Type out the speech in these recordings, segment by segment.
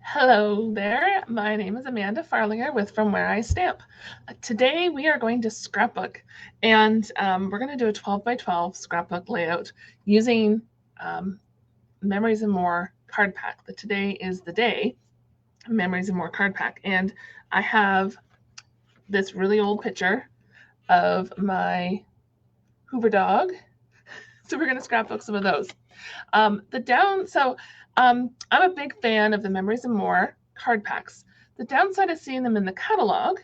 Hello there, my name is Amanda Farlinger with From Where I Stamp. Today we are going to scrapbook, and we're going to do a 12 by 12 scrapbook layout using Memories and More card pack. But today is the day, Memories and More card pack, and I have this really old picture of my Hoover dog, so we're going to scrapbook some of those. I'm a big fan of the Memories and More card packs. The downside is seeing them in the catalog.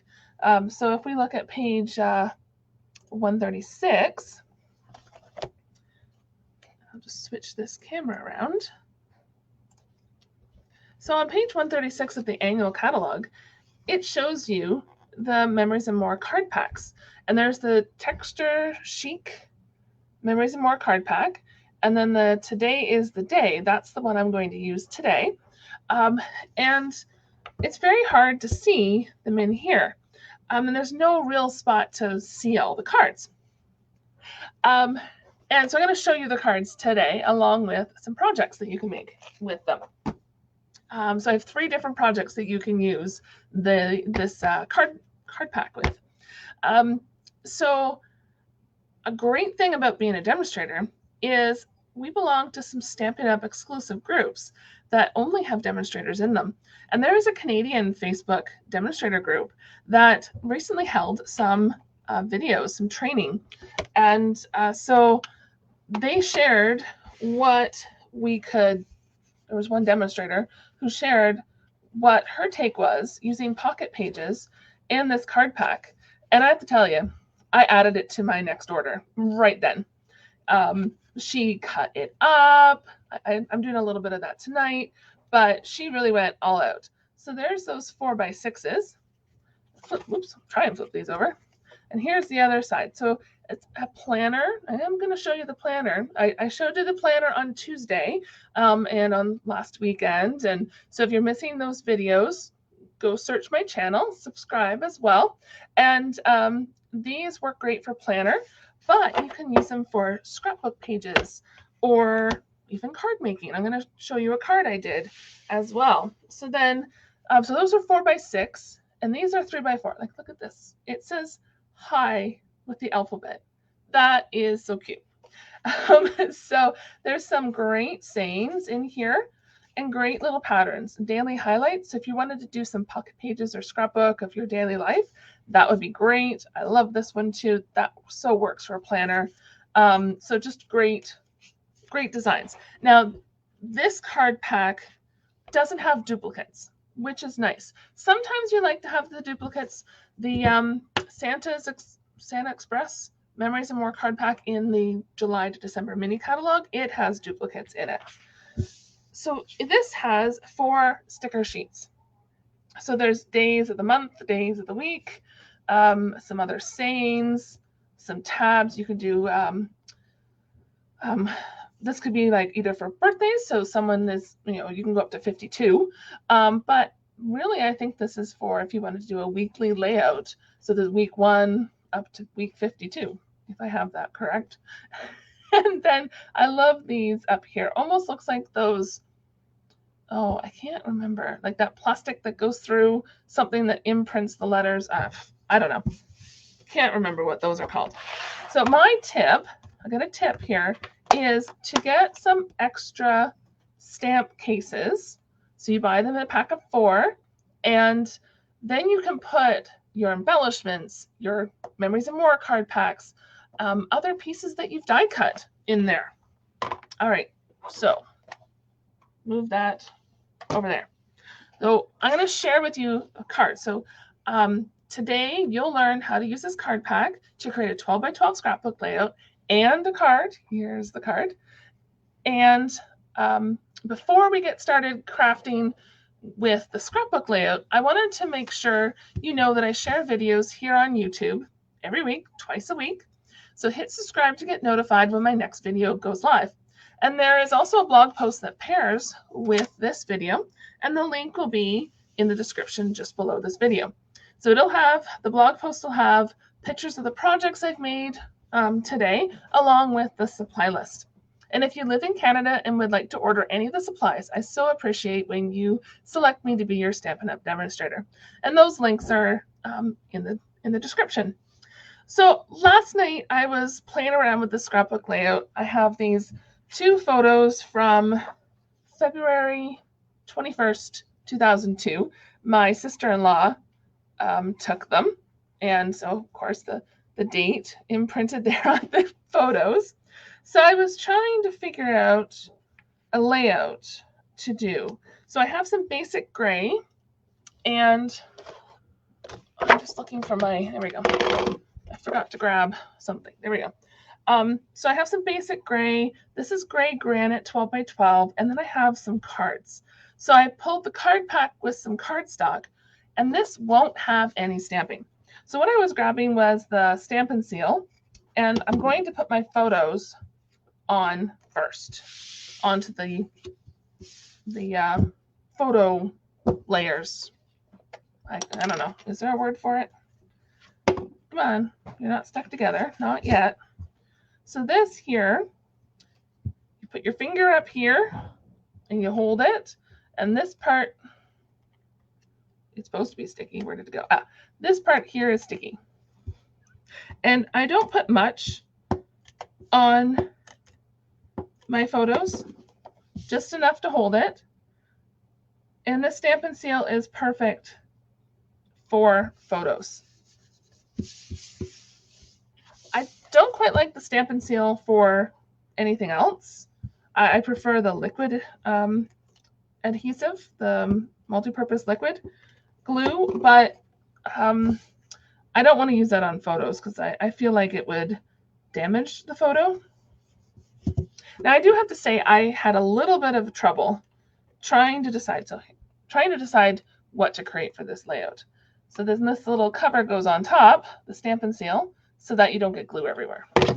So if we look at page 136, I'll just switch this camera around. So on page 136 of the annual catalog, it shows you the Memories and More card packs. And there's the Texture Chic Memories and More card pack. And then the Today is the Day, that's the one I'm going to use today. And it's very hard to see them in here. And there's no real spot to see all the cards. And so I'm going to show you the cards today, along with some projects that you can make with them. So I have 3 different projects that you can use this card pack with. So a great thing about being a demonstrator is we belong to some Stampin' Up! Exclusive groups that only have demonstrators in them. And there is a Canadian Facebook demonstrator group that recently held some videos, some training. And so they shared what we could, there was one demonstrator who shared what her take was using pocket pages and this card pack. And I have to tell you, I added it to my next order right then. She cut it up. I'm doing a little bit of that tonight, but she really went all out. So there's those 4x6s. Oops, try and flip these over. And here's the other side. So it's a planner. I am going to show you the planner. I showed you the planner on Tuesday and on last weekend. And so if you're missing those videos, go search my channel, subscribe as well. And these work great for planner, but you can use them for scrapbook pages or even card making. I'm going to show you a card I did as well. So then, so those are 4x6, and these are 3x4. Like, look at this. It says hi with the alphabet. That is so cute. So there's some great sayings in here and great little patterns. Daily highlights. If you wanted to do some pocket pages or scrapbook of your daily life, that would be great. I love this one too. That so works for a planner. So just great designs. Now, this card pack doesn't have duplicates, which is nice. Sometimes you like to have the duplicates. The Santa Express Memories and More card pack in the July to December mini catalog, it has duplicates in it. So this has 4 sticker sheets. So there's days of the month, days of the week, some other sayings, some tabs. You could do, this could be like either for birthdays. So someone is, you can go up to 52. But really, I think this is for if you wanted to do a weekly layout. So there's week 1 up to week 52, if I have that correct. And then I love these up here. Almost looks like those, oh, I can't remember, like that plastic that goes through something that imprints the letters. I don't know. Can't remember what those are called. So my tip, I got a tip here, is to get some extra stamp cases. So you buy them in a pack of 4, and then you can put your embellishments, your Memories and More card packs, other pieces that you've die cut in there. All right, so move that over there. So I'm going to share with you a card. So today you'll learn how to use this card pack to create a 12 by 12 scrapbook layout and a card. Here's the card. And before we get started crafting with the scrapbook layout, I wanted to make sure you know that I share videos here on YouTube every week, twice a week. So hit subscribe to get notified when my next video goes live. And there is also a blog post that pairs with this video, and the link will be in the description just below this video. So it'll have, the blog post will have pictures of the projects I've made today, along with the supply list. And if you live in Canada and would like to order any of the supplies, I so appreciate when you select me to be your Stampin' Up! Demonstrator. And those links are in the description. So last night I was playing around with the scrapbook layout. I have these 2 photos from February 21st, 2002. My sister-in-law took them. And so, of course, the date imprinted there on the photos. So I was trying to figure out a layout to do. So I have some basic gray, and I'm just looking for my, there we go. I forgot to grab something. There we go. So I have some basic gray. This is gray granite 12 by 12, and then I have some cards. So I pulled the card pack with some cardstock, and this won't have any stamping. So what I was grabbing was the Stampin' seal, and I'm going to put my photos on first, onto the photo layers. I don't know. Is there a word for it? Come on, you're not stuck together. Not yet. So this here, you put your finger up here and you hold it, and this part, it's supposed to be sticky. Where did it go? Ah, this part here is sticky. And I don't put much on my photos, just enough to hold it. And this Stampin' seal is perfect for photos. I don't quite like the Stampin' seal for anything else. I prefer the liquid adhesive, the multi-purpose liquid glue, but I don't want to use that on photos because I feel like it would damage the photo. Now I do have to say I had a little bit of trouble trying to decide what to create for this layout. So then this little cover goes on top, the Stampin' seal, so that you don't get glue everywhere. All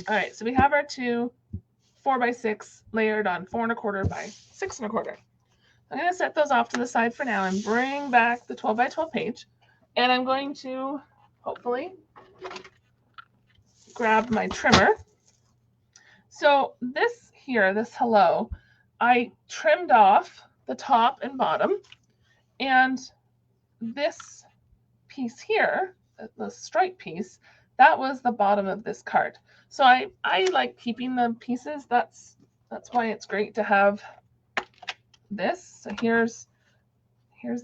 right, so we have our 2 4x6 layered on 4 1/4 by 6 1/4. I'm going to set those off to the side for now and bring back the 12 by 12 page. And I'm going to hopefully grab my trimmer. So this here, this hello, I trimmed off the top and bottom, and this piece here, the stripe piece, that was the bottom of this card. So I like keeping the pieces. That's why it's great to have this. So here's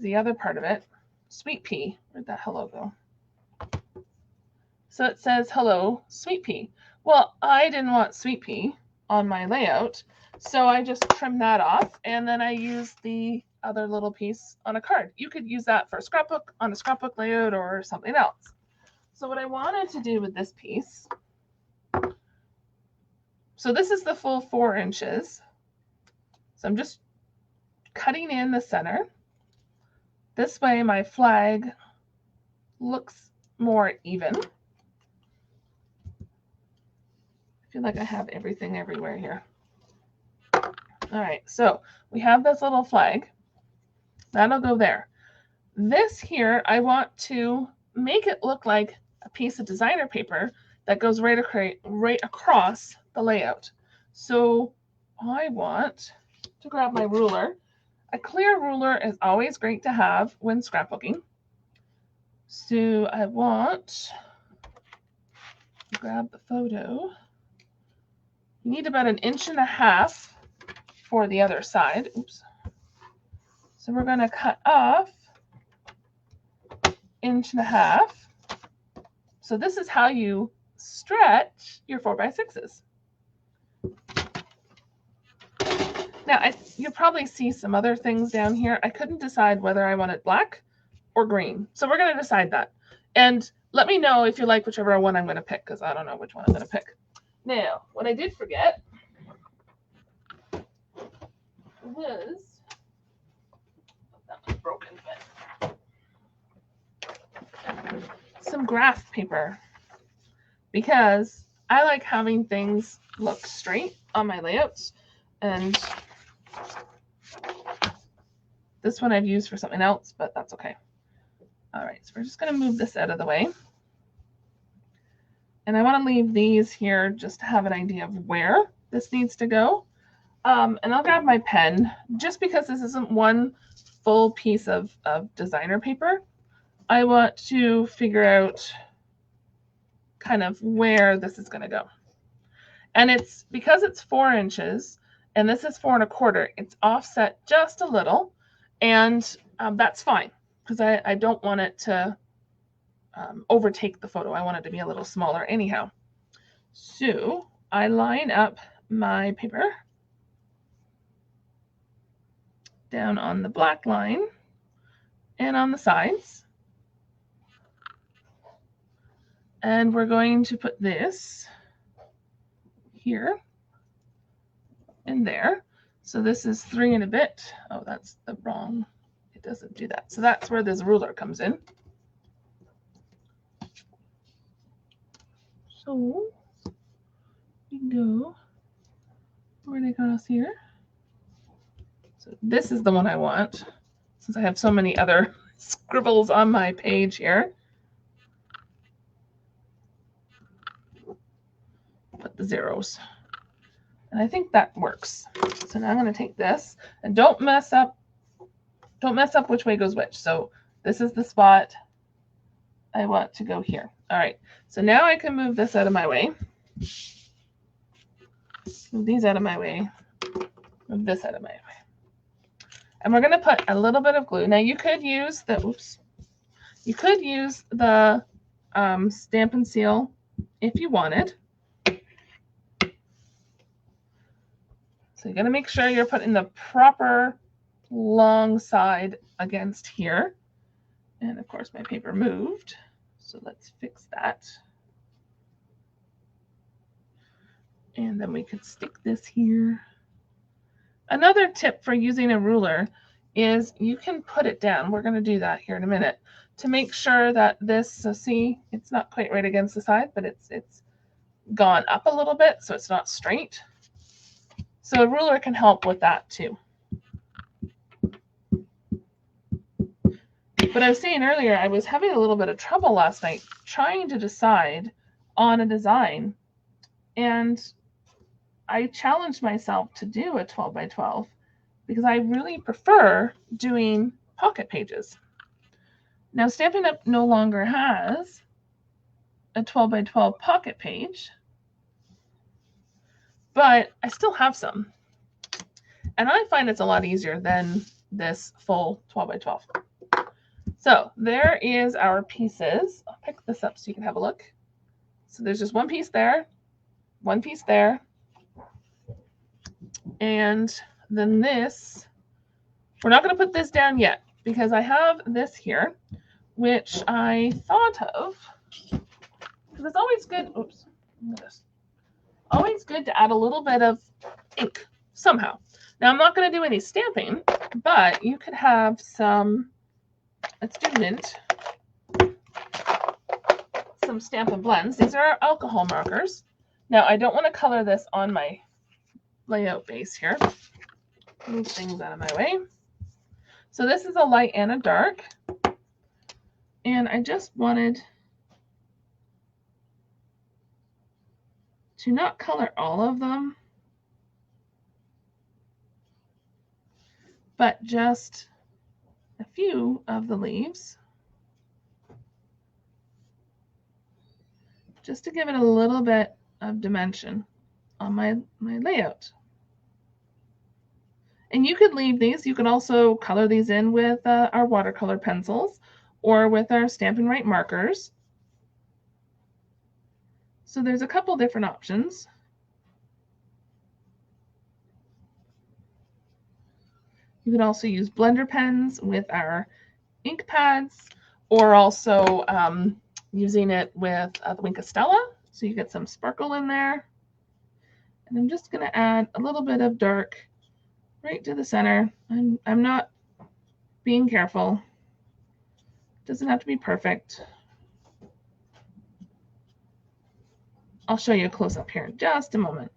the other part of it. Sweet pea. Where'd that hello go? So it says hello, sweet pea. Well, I didn't want sweet pea on my layout, so I just trimmed that off, and then I used the other little piece on a card. You could use that for a scrapbook, on a scrapbook layout, or something else. So what I wanted to do with this piece, so this is the full 4 inches. So I'm just cutting in the center. This way my flag looks more even. I feel like I have everything everywhere here. All right, so we have this little flag. That'll go there. This here, I want to make it look like a piece of designer paper that goes right across the layout. So I want to grab my ruler. A clear ruler is always great to have when scrapbooking. So I want to grab the photo. You need about 1.5 inches for the other side. Oops. So we're going to cut off 1.5 inches. So this is how you stretch your 4x6s. Now, you'll probably see some other things down here. I couldn't decide whether I wanted black or green. So we're going to decide that. And let me know if you like whichever one I'm going to pick, because I don't know which one I'm going to pick. Now, what I did forget was, that was broken, but some graph paper, because I like having things look straight on my layouts. And this one I've used for something else, but that's okay. All right, so we're just going to move this out of the way. And I want to leave these here just to have an idea of where this needs to go. And I'll grab my pen, just because this isn't one full piece of designer paper. I want to figure out kind of where this is going to go. And it's because it's 4 inches and this is 4 1/4, it's offset just a little. And that's fine, because I don't want it to overtake the photo. I want it to be a little smaller anyhow. So I line up my paper down on the black line and on the sides. And we're going to put this here and there. So this is 3 and a bit. Oh, that's the wrong, it doesn't do that. So that's where this ruler comes in. So we go right across here. So this is the one I want, since I have so many other scribbles on my page here. Put the zeros. And I think that works. So now I'm going to take this, and don't mess up which way goes which. So this is the spot I want to go here. All right. So now I can move this out of my way. Move these out of my way. Move this out of my way. And we're going to put a little bit of glue. Now you could use the, you could use the Stampin' Seal if you wanted. So you're going to make sure you're putting the proper long side against here. And of course my paper moved. So let's fix that. And then we could stick this here. Another tip for using a ruler is you can put it down. We're going to do that here in a minute to make sure that this, so see, it's not quite right against the side, but it's gone up a little bit, so it's not straight. So a ruler can help with that too. But I was saying earlier, I was having a little bit of trouble last night trying to decide on a design. And I challenged myself to do a 12 by 12 because I really prefer doing pocket pages. Now Stampin' Up! No longer has a 12 by 12 pocket page, but I still have some. And I find it's a lot easier than this full 12 by 12. So there is our pieces. I'll pick this up so you can have a look. So there's just one piece there, one piece there. And then this, we're not going to put this down yet because I have this here, which I thought of, because it's always good, oops, look at this. Always good to add a little bit of ink somehow. Now I'm not going to do any stamping, but you could have some, let's do mint, some Stampin' Blends. These are our alcohol markers. Now I don't want to color this on my layout base here. Move things out of my way. So this is a light and a dark. And I just wanted to not color all of them, but just a few of the leaves, just to give it a little bit of dimension on my layout. And you could leave these. You could also color these in with our watercolor pencils or with our Stampin' Right markers. So there's a couple different options. You could also use blender pens with our ink pads, or also using it with the Wink of Stella, so you get some sparkle in there. And I'm just going to add a little bit of dark right to the center. I'm not being careful. Doesn't have to be perfect. I'll show you a close-up here in just a moment.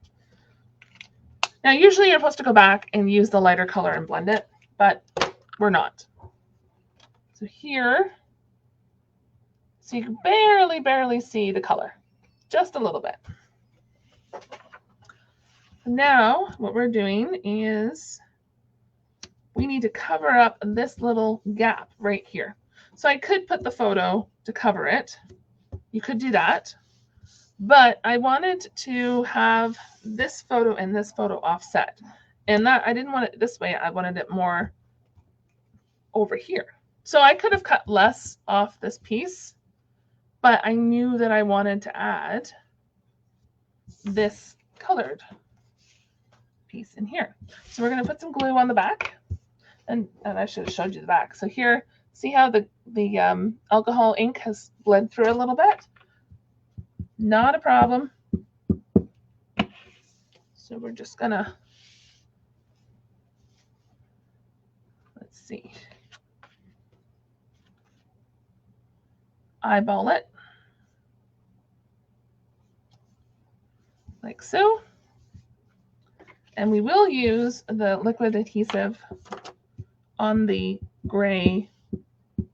Now, usually you're supposed to go back and use the lighter color and blend it, but we're not. So here, so you can barely see the color, just a little bit. Now what we're doing is we need to cover up this little gap right here. So I could put the photo to cover it. You could do that. But I wanted to have this photo and this photo offset. And that I didn't want it this way. I wanted it more over here. So I could have cut less off this piece, but I knew that I wanted to add this colored piece in here. So we're going to put some glue on the back. And I should have showed you the back. So here, see how the alcohol ink has bled through a little bit? Not a problem. So we're just gonna, let's see, eyeball it like so. And we will use the liquid adhesive on the gray,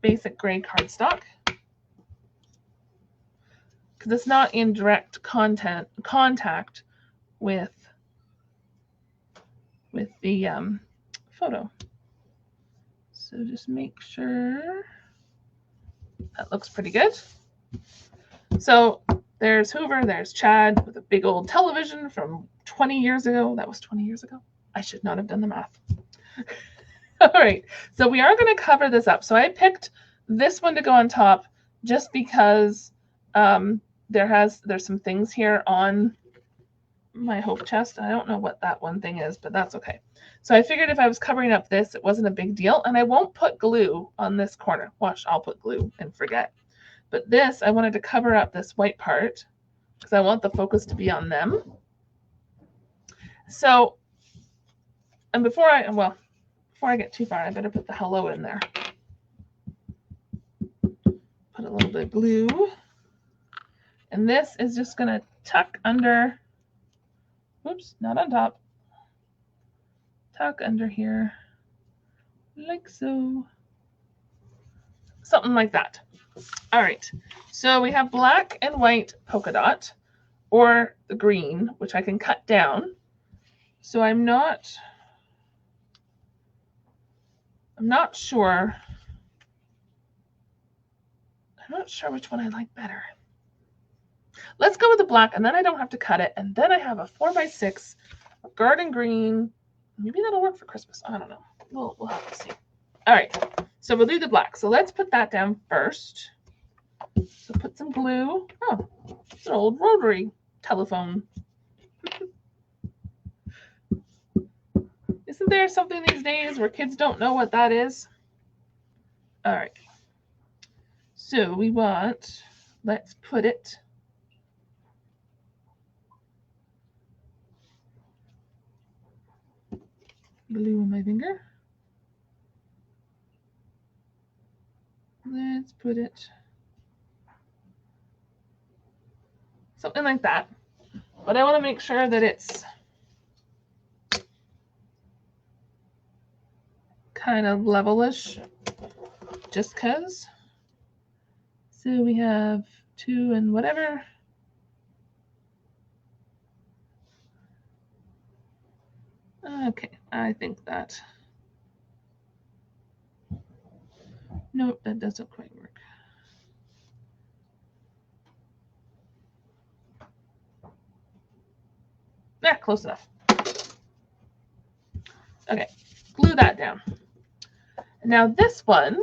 basic gray cardstock, because it's not in direct contact with the photo. So just make sure that looks pretty good. So there's Hoover, there's Chad with a big old television from 20 years ago. That was 20 years ago. I should not have done the math. All right, so we are going to cover this up. So I picked this one to go on top just because there's some things here on my hope chest. I don't know what that one thing is, but that's okay. So I figured if I was covering up this, it wasn't a big deal. And I won't put glue on this corner. Watch, I'll put glue and forget. But this, I wanted to cover up this white part because I want the focus to be on them. So, and before I get too far, I better put the hello in there. Put a little bit of glue. And this is just going to tuck under, whoops, not on top. Tuck under here, like so. Something like that. All right, so we have black and white polka dot, or the green, which I can cut down. So I'm not sure. I'm not sure which one I like better. Let's go with the black, and then I don't have to cut it. And then I have a 4x6 garden green. Maybe that'll work for Christmas. I don't know. We'll have to see. All right, so we'll do the black. So let's put that down first. So put some glue. Oh, it's an old rotary telephone. Isn't there something these days where kids don't know what that is? All right. So we want, let's put it glue on my finger. Let's put it something like that. But I want to make sure that it's kind of levelish, just because. So we have 2 and whatever. Okay, I think that. Nope, that doesn't quite work. Yeah, close enough. Okay, glue that down. Now this one,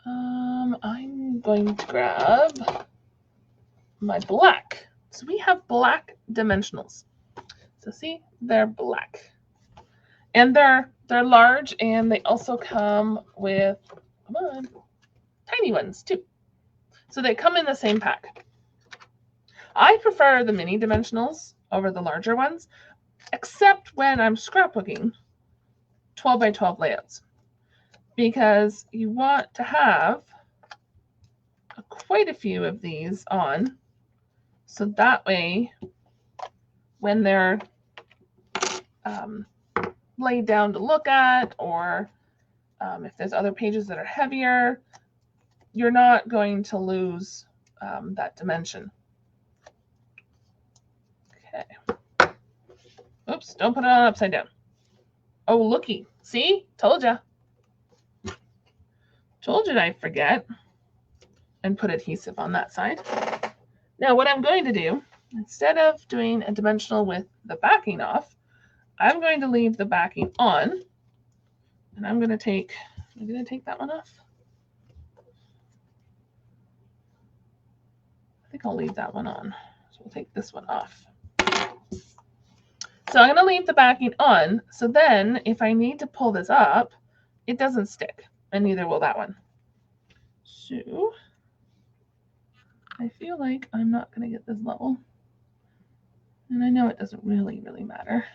I'm going to grab my black. So we have black dimensionals. So see, they're black. And they're large, and they also come with, come on, tiny ones too. So they come in the same pack. I prefer the mini dimensionals over the larger ones, except when I'm scrapbooking 12 by 12 layouts, because you want to have quite a few of these on, so that way when they're laid down to look at, or if there's other pages that are heavier, you're not going to lose that dimension. Okay. Oops, don't put it on upside down. Oh, looky. See? Told ya. Told you I'd forget. And put adhesive on that side. Now what I'm going to do, instead of doing a dimensional with the backing off, I'm going to leave the backing on. And I'm going to take that one off. I think I'll leave that one on. So we'll take this one off. So I'm going to leave the backing on. So then if I need to pull this up, it doesn't stick. And neither will that one. So I feel like I'm not going to get this level. And I know it doesn't really matter.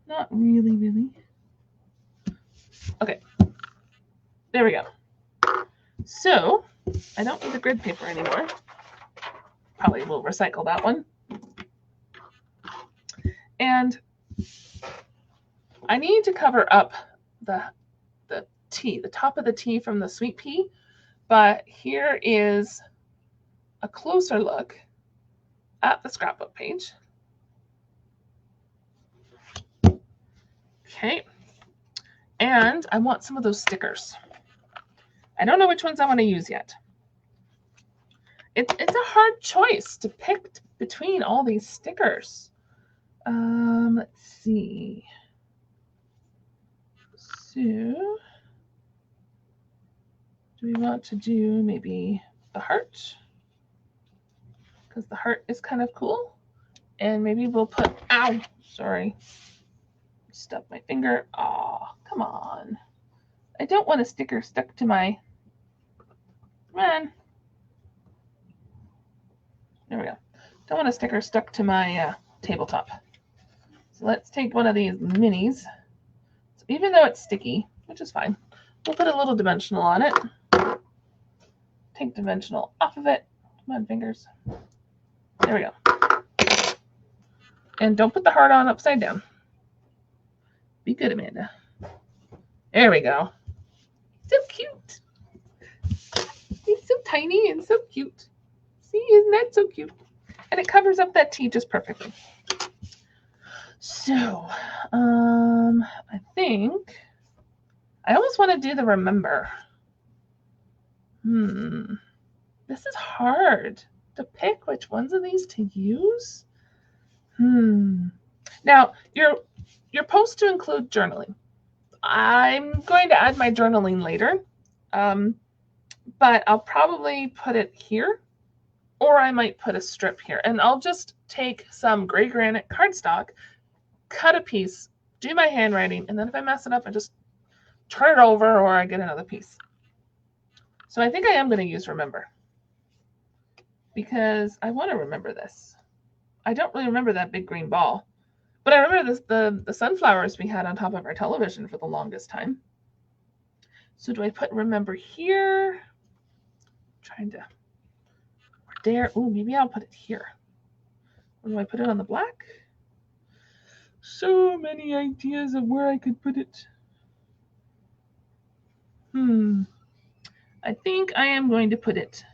Not really. Okay. There we go. So I don't need the grid paper anymore. Probably will recycle that one. And I need to cover up the T, the top of the T from the sweet pea. But here is a closer look at the scrapbook page. Okay. And I want some of those stickers. I don't know which ones I want to use yet. It's a hard choice to pick between all these stickers. Let's see. So, do we want to do maybe the heart? Because the heart is kind of cool. And maybe we'll put, ow, sorry. Stuck my finger. Oh, come on. I don't want a sticker stuck to my, man. There we go. Don't want a sticker stuck to my tabletop. So let's take one of these minis. So even though it's sticky, which is fine, we'll put a little dimensional on it. Take dimensional off of it. Come on, fingers. There we go. And don't put the heart on upside down. Be good, Amanda. There we go. So cute. He's so tiny and so cute. See, isn't that so cute? And it covers up that T just perfectly. So, I think I almost want to do the remember. This is hard to pick which ones of these to use. Now, you're supposed to include journaling. I'm going to add my journaling later, but I'll probably put it here, or I might put a strip here. And I'll just take some gray granite cardstock, cut a piece, do my handwriting, and then if I mess it up, I just turn it over or I get another piece. So I think I am going to use remember because I want to remember this. I don't really remember that big green ball, but I remember the sunflowers we had on top of our television for the longest time. So do I put remember here? Trying to, or there. Oh, maybe I'll put it here. Or do I put it on the black? So many ideas of where I could put it. I think I am going to put it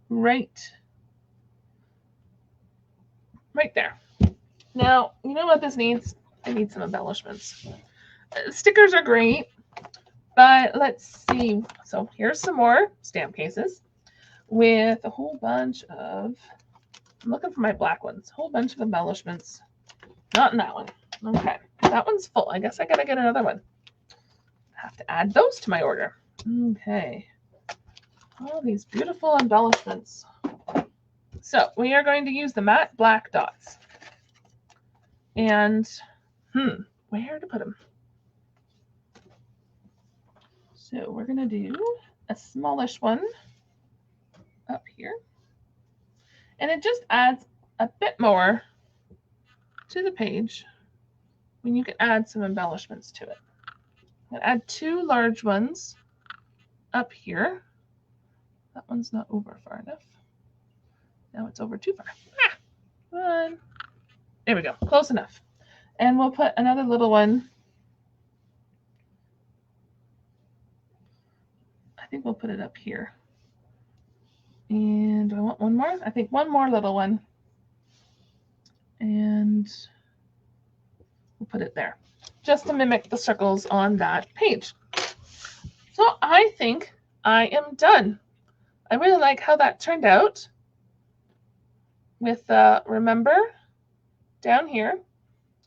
right there. Now, you know what this needs? I need some embellishments. Stickers are great, but let's see. So here's some more stamp cases with a whole bunch of, I'm looking for my black ones, a whole bunch of embellishments. Not in that one. Okay, that one's full. I guess I gotta get another one. I have to add those to my order. Okay. All these beautiful embellishments. So we are going to use the matte black dots. And, where to put them? So we're going to do a smallish one up here. And it just adds a bit more to the page when you can add some embellishments to it. I'm going to add 2 large ones up here. That one's not over far enough. Now it's over too far. One. There we go. Close enough. And we'll put another little one. I think we'll put it up here. And do I want one more? I think one more little one And we'll put it there, just to mimic the circles on that page. So I think I am done. I really like how that turned out with remember down here,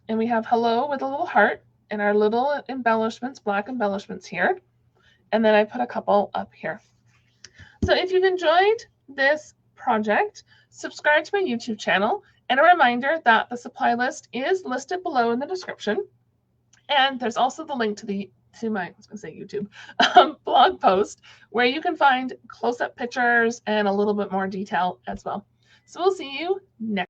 and we have hello with a little heart and our little embellishments, black embellishments here. And then I put a couple up here. So if you've enjoyed this project, subscribe to my YouTube channel, and a reminder that the supply list is listed below in the description. And there's also the link to my, I was going to say YouTube, blog post, where you can find close-up pictures and a little bit more detail as well. So we'll see you next.